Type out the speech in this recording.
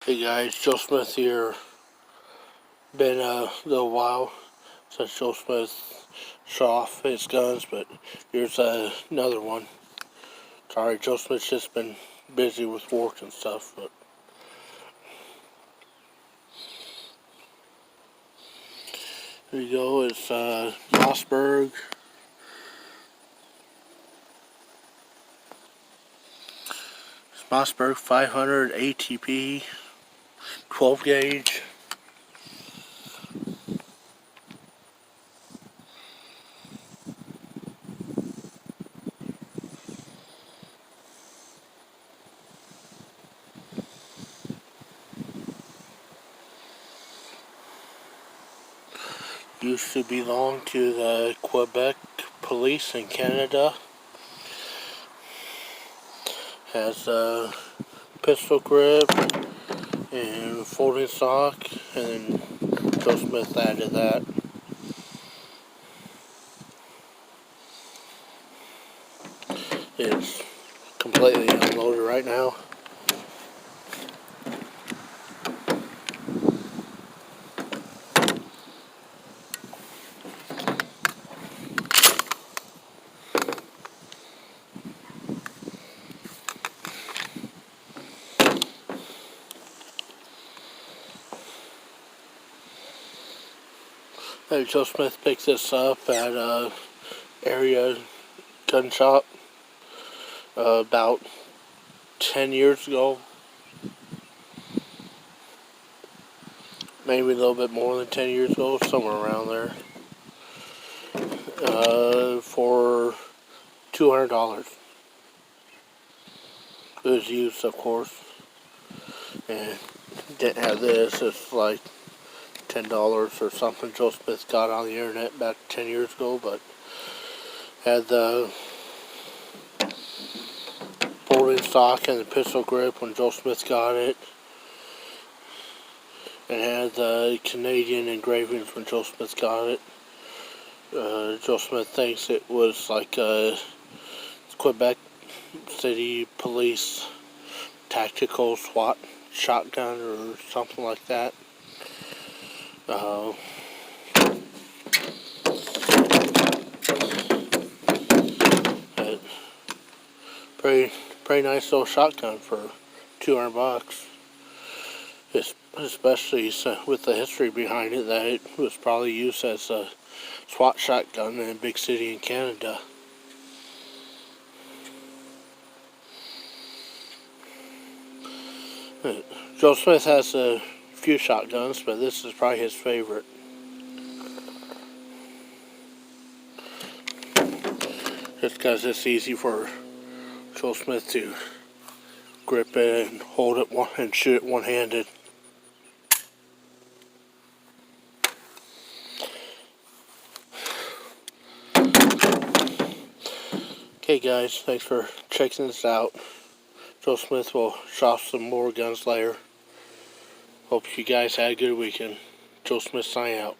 Hey guys, Joe Smith here. Been a little while since Joe Smith shot off his guns, but here's another one. Sorry, Joe Smith's just been busy with work and stuff, but here you go. It's Mossberg. It's Mossberg 500 ATP 12 gauge. Used to belong to the Quebec police in Canada. Has a pistol grip and folding stock, and then Joe Smith added that. It's completely unloaded right now. Joe Smith picked this up at a area gun shop about 10 years ago. Maybe a little bit more than 10 years ago, somewhere around there. For $200. It was used, of course. And didn't have this. It's like $10 or something Joe Smith got on the internet about 10 years ago, but had the folding stock and the pistol grip when Joe Smith got it, and had the Canadian engravings when Joe Smith got it. Joe Smith thinks it was like a Quebec City Police tactical SWAT shotgun or something like that. Pretty nice little shotgun for $200. Especially with the history behind it, that it was probably used as a SWAT shotgun in a big city in Canada. Joe Smith has a few shotguns, but this is probably his favorite. Just because it's easy for Joe Smith to grip it and hold it and shoot it one-handed. Okay guys, thanks for checking this out. Joe Smith will shop some more guns later. Hope you guys had a good weekend. Joe Smith signing out.